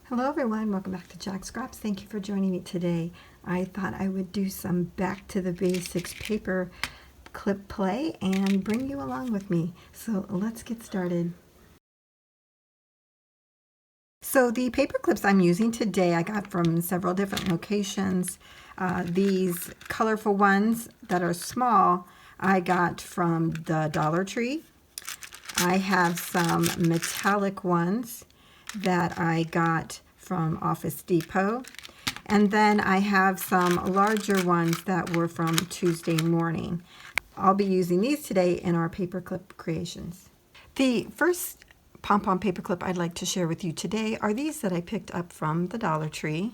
Hello everyone, welcome back to Jacqs. Thank you for joining me today. I thought I would do some back to the basics paper clip play and bring you along with me. So let's get started. So the paper clips I'm using today I got from several different locations. These colorful ones that are small I got from the Dollar Tree. I have some metallic ones that I got from Office Depot. And then I have some larger ones that were from Tuesday Morning. I'll be using these today in our paperclip creations. The first pom-pom paperclip I'd like to share with you today are these that I picked up from the Dollar Tree.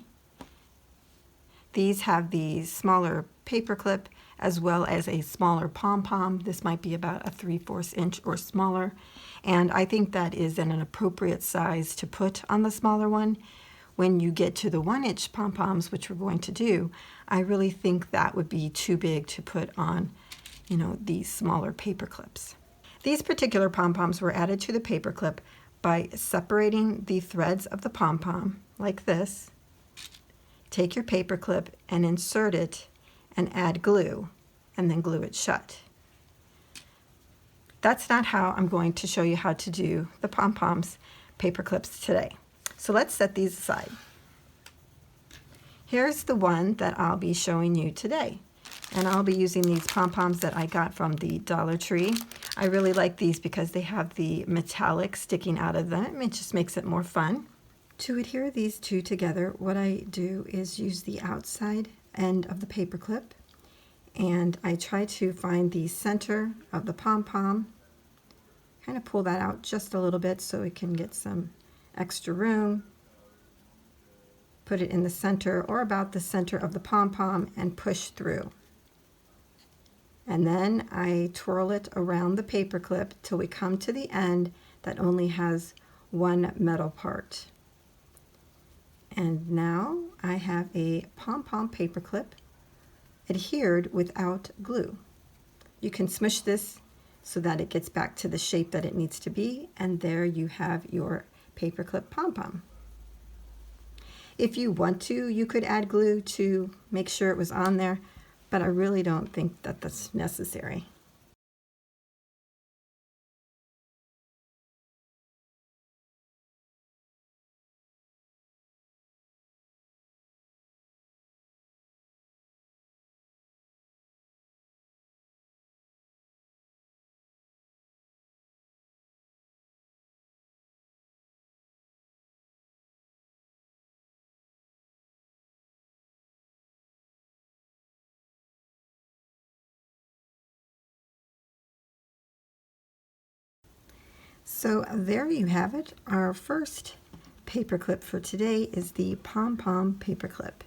These have the smaller paperclip as well as a smaller pom-pom. This might be about a 3/4 inch or smaller, and I think that is an appropriate size to put on the smaller one. When you get to the 1-inch pom-poms, which we're going to do, I really think that would be too big to put on, these smaller paper clips. These particular pom-poms were added to the paper clip by separating the threads of the pom-pom like this. Take your paper clip and insert it and add glue, and then glue it shut. That's not how I'm going to show you how to do the pom-poms paper clips today. So let's set these aside. Here's the one that I'll be showing you today. And I'll be using these pom-poms that I got from the Dollar Tree. I really like these because they have the metallic sticking out of them. It just makes it more fun. To adhere these two together, what I do is use the outside end of the paper clip, and I try to find the center of the pom-pom, kind of pull that out just a little bit so it can get some extra room, put it in the center or about the center of the pom-pom and push through. And then I twirl it around the paper clip till we come to the end that only has one metal part. And now I have a pom-pom paper clip adhered without glue. You can smush this so that it gets back to the shape that it needs to be, and there you have your paperclip pom-pom. If you want to, you could add glue to make sure it was on there, but I really don't think that that's necessary. So there you have it. Our first paperclip for today is the pom-pom paperclip,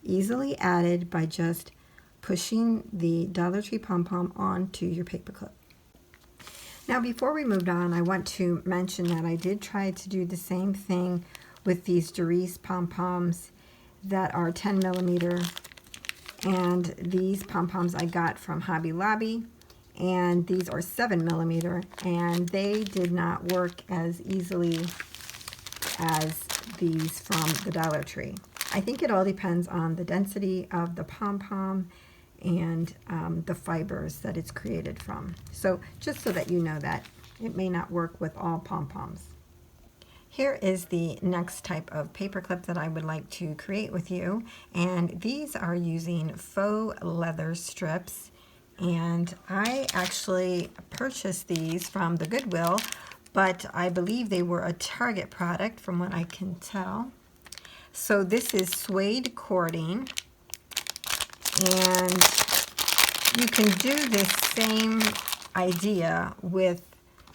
easily added by just pushing the Dollar Tree pom-pom onto your paperclip. Now before we moved on, I want to mention that I did try to do the same thing with these Jacqs pom-poms that are 10 millimeter, and these pom-poms I got from Hobby Lobby, and these are 7 millimeter, and they did not work as easily as these from the Dollar Tree. I think it all depends on the density of the pom-pom and the fibers that it's created from. So just so that you know that it may not work with all pom-poms. Here is the next type of paper clip that I would like to create with you, and these are using faux leather strips, and I actually purchased these from the Goodwill, but I believe they were a Target product from what I can tell. So this is suede cording, and you can do this same idea with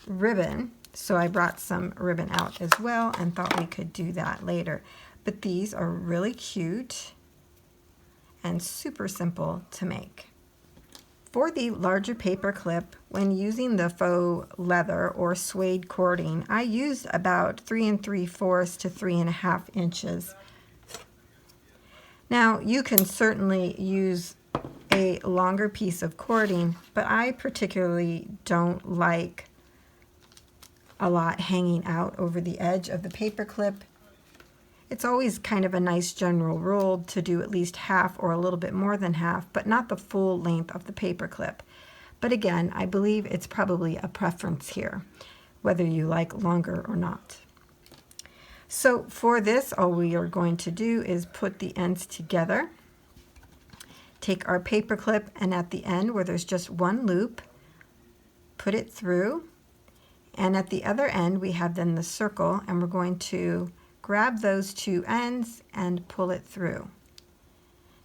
ribbon. So I brought some ribbon out as well and thought we could do that later. But these are really cute and super simple to make. For the larger paper clip, when using the faux leather or suede cording, I used about 3 3/4 to 3.5 inches. Now you can certainly use a longer piece of cording, but I particularly don't like a lot hanging out over the edge of the paper clip. It's always kind of a nice general rule to do at least half or a little bit more than half, but not the full length of the paper clip. But again, I believe it's probably a preference here, whether you like longer or not. So for this, all we are going to do is put the ends together. Take our paper clip, and at the end where there's just one loop, put it through. And at the other end we have then the circle, and we're going to grab those two ends and pull it through.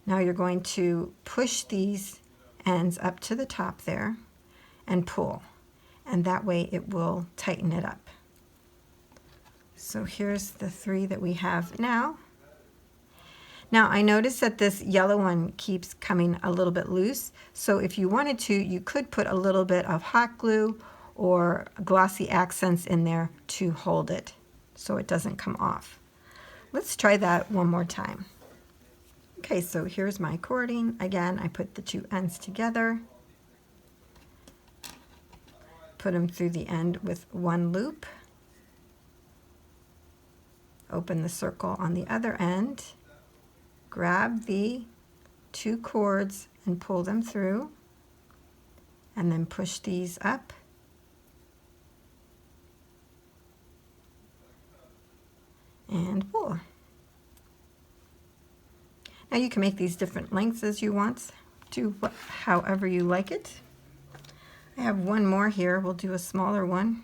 Now you're going to push these ends up to the top there and pull, and that way it will tighten it up. So here's the three that we have now. Now I noticed that this yellow one keeps coming a little bit loose, so if you wanted to, you could put a little bit of hot glue or glossy accents in there to hold it so it doesn't come off. Let's try that one more time. Okay, so here's my cording. Again, I put the two ends together, put them through the end with one loop, open the circle on the other end, grab the two cords and pull them through, and then push these up. And pull. Now you can make these different lengths as you want to, however you like it. I have one more here. We'll do a smaller one.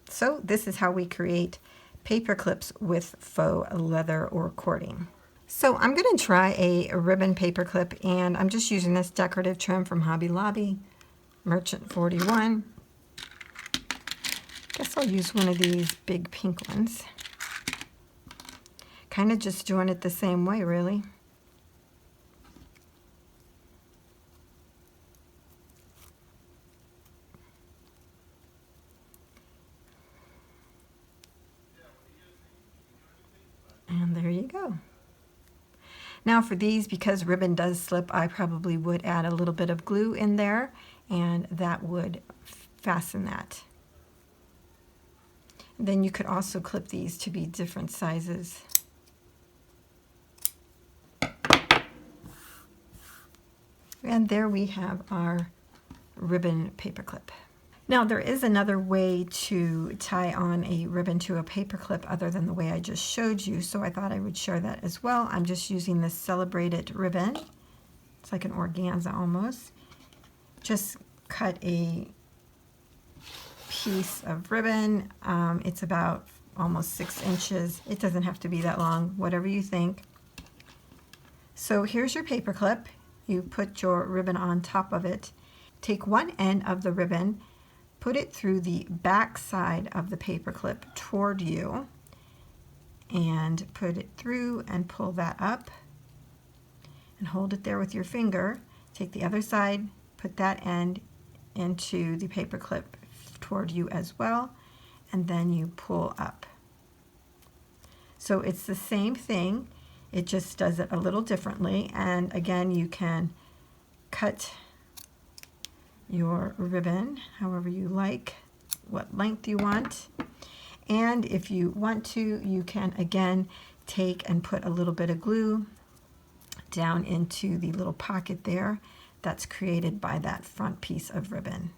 So this is how we create paper clips with faux leather or cording. So I'm going to try a ribbon paper clip, and I'm just using this decorative trim from Hobby Lobby, Merchant 41. Guess I'll use one of these big pink ones. Kind of just doing it the same way, really. And there you go. Now for these, because ribbon does slip, I probably would add a little bit of glue in there, and that would fasten that. Then you could also clip these to be different sizes. And there we have our ribbon paper clip. Now there is another way to tie on a ribbon to a paper clip other than the way I just showed you, so I thought I would share that as well. I'm just using this Celebrated ribbon. It's like an organza almost. Just cut a piece of ribbon. It's about almost 6 inches. It doesn't have to be that long, whatever you think. So here's your paper clip. You put your ribbon on top of it. Take one end of the ribbon, put it through the back side of the paper clip toward you, and put it through and pull that up and hold it there with your finger. Take the other side, put that end into the paper clip toward you as well, and then you pull up. So it's the same thing, it just does it a little differently. And again, you can cut your ribbon however you like, what length you want. And if you want to, you can again take and put a little bit of glue down into the little pocket there that's created by that front piece of ribbon.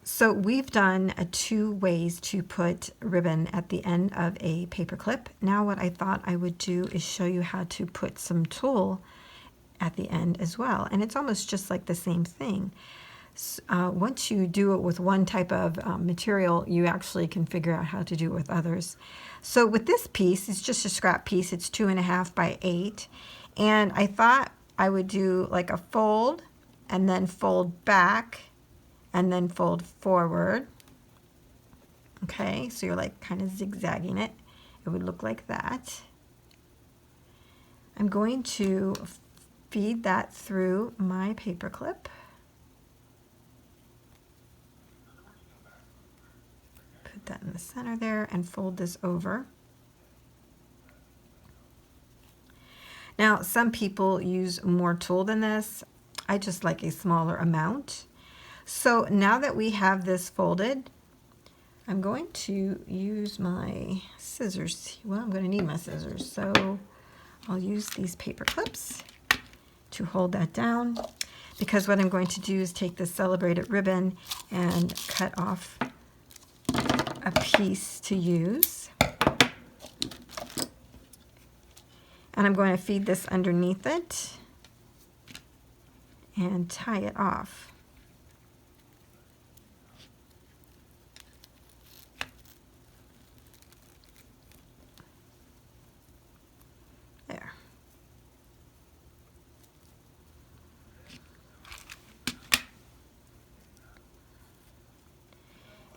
So we've done 2 ways to put ribbon at the end of a paper clip. Now what I thought I would do is show you how to put some tulle at the end as well. And it's almost just like the same thing. Once you do it with one type of material, you actually can figure out how to do it with others. So with this piece, it's just a scrap piece. It's 2.5 by 8. And I thought I would do like a fold and then fold back and then fold forward. Okay, so you're like kind of zigzagging it. It would look like that. I'm going to feed that through my paper clip. Put that in the center there and fold this over. Now, some people use more tulle than this. I just like a smaller amount. So now that we have this folded, I'm going to use my scissors. Well, I'm going to need my scissors, so I'll use these paper clips to hold that down, because what I'm going to do is take this celebrated ribbon and cut off a piece to use. And I'm going to feed this underneath it and tie it off. There.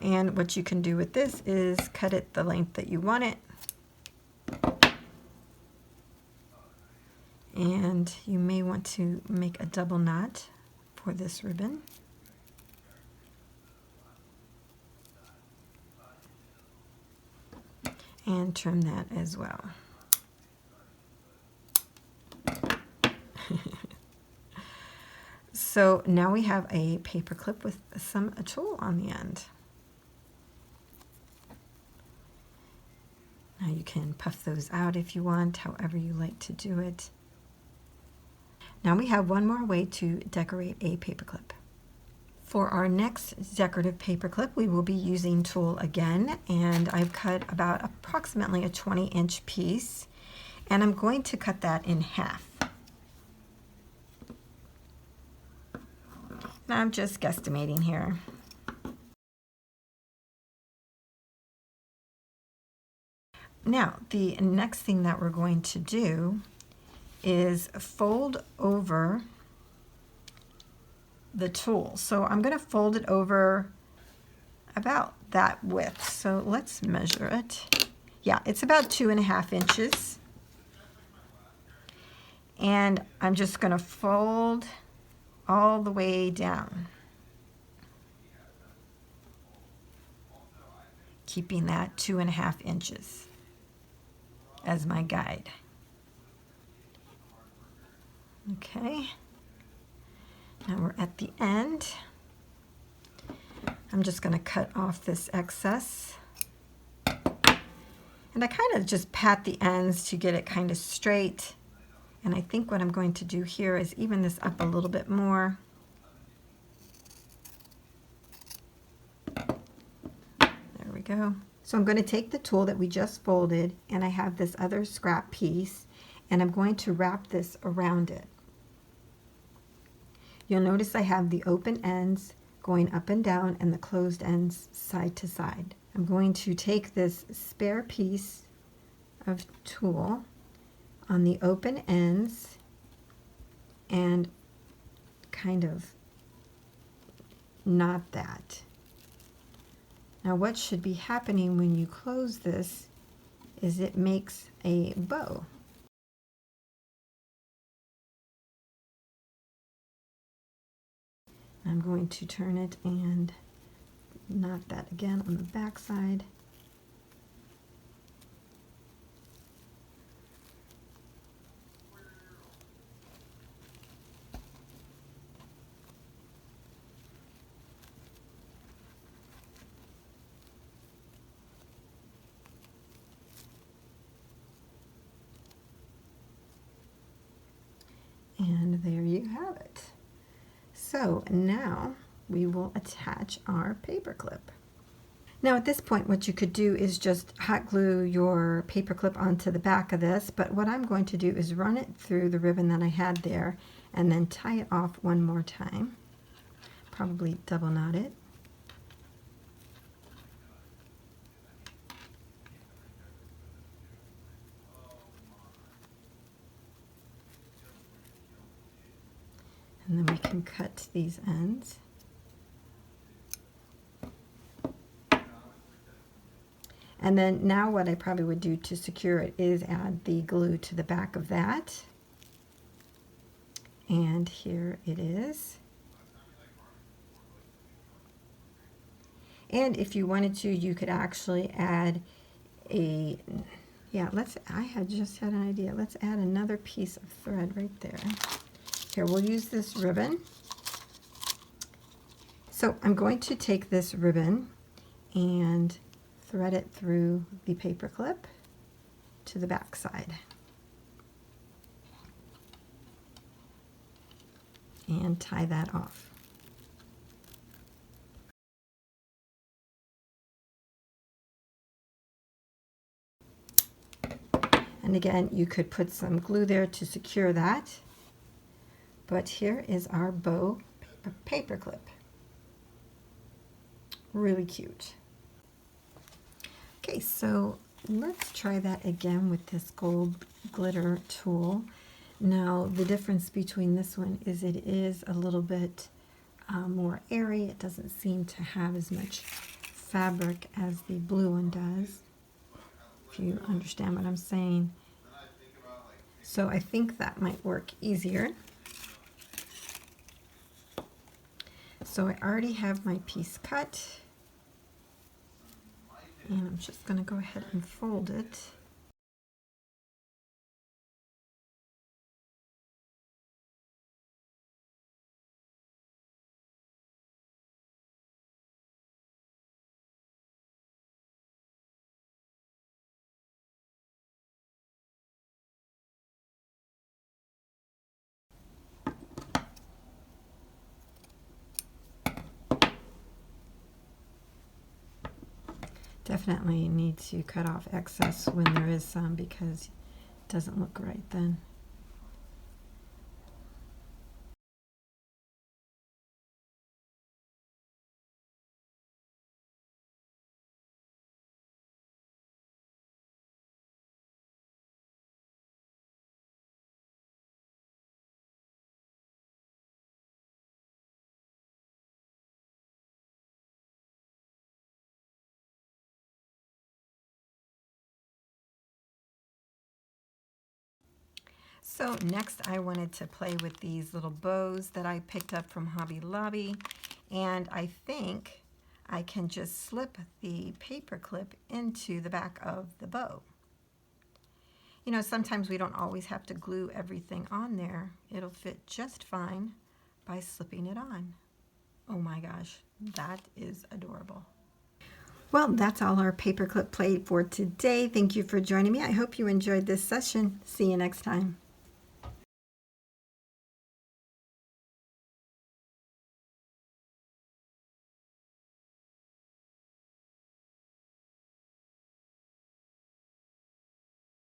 And what you can do with this is cut it the length that you want it. And you may want to make a double knot for this ribbon. And trim that as well. So now we have a paper clip with some tulle on the end. Now you can puff those out if you want, however you like to do it. Now we have one more way to decorate a paperclip. For our next decorative paperclip, we will be using tulle again, and I've cut about approximately a 20-inch piece, and I'm going to cut that in half. Now I'm just guesstimating here. Now, the next thing that we're going to do is fold over the tulle. So I'm going to fold it over about that width. So let's measure it. Yeah, it's about 2.5 inches. And I'm just going to fold all the way down, keeping that 2.5 inches as my guide. Okay, now we're at the end. I'm just going to cut off this excess. And I kind of just pat the ends to get it kind of straight. And I think what I'm going to do here is even this up a little bit more. There we go. So I'm going to take the tulle that we just folded, and I have this other scrap piece, and I'm going to wrap this around it. You'll notice I have the open ends going up and down and the closed ends side to side. I'm going to take this spare piece of tulle on the open ends and kind of knot that. Now what should be happening when you close this is it makes a bow. I'm going to turn it and knot that again on the back side. And there you have it. So now we will attach our paper clip. Now at this point what you could do is just hot glue your paper clip onto the back of this, but what I'm going to do is run it through the ribbon that I had there and then tie it off one more time. Probably double knot it. And then we can cut these ends. And then now what I probably would do to secure it is add the glue to the back of that. And here it is. And if you wanted to, you could actually add a Yeah, I had just had an idea. Let's add another piece of thread right there. Here, we'll use this ribbon. So I'm going to take this ribbon and thread it through the paper clip to the back side. And tie that off. And again, you could put some glue there to secure that. But here is our bow paper clip. Really cute. Okay, so let's try that again with this gold glitter tool. Now, the difference between this one is it is a little bit more airy. It doesn't seem to have as much fabric as the blue one does, if you understand what I'm saying. So I think that might work easier. So I already have my piece cut, and I'm just going to go ahead and fold it. Definitely need to cut off excess when there is some, because it doesn't look right then. So next I wanted to play with these little bows that I picked up from Hobby Lobby, and I think I can just slip the paper clip into the back of the bow. You know, sometimes we don't always have to glue everything on there. It'll fit just fine by slipping it on. Oh my gosh, that is adorable. Well, that's all our paperclip play for today. Thank you for joining me. I hope you enjoyed this session. See you next time.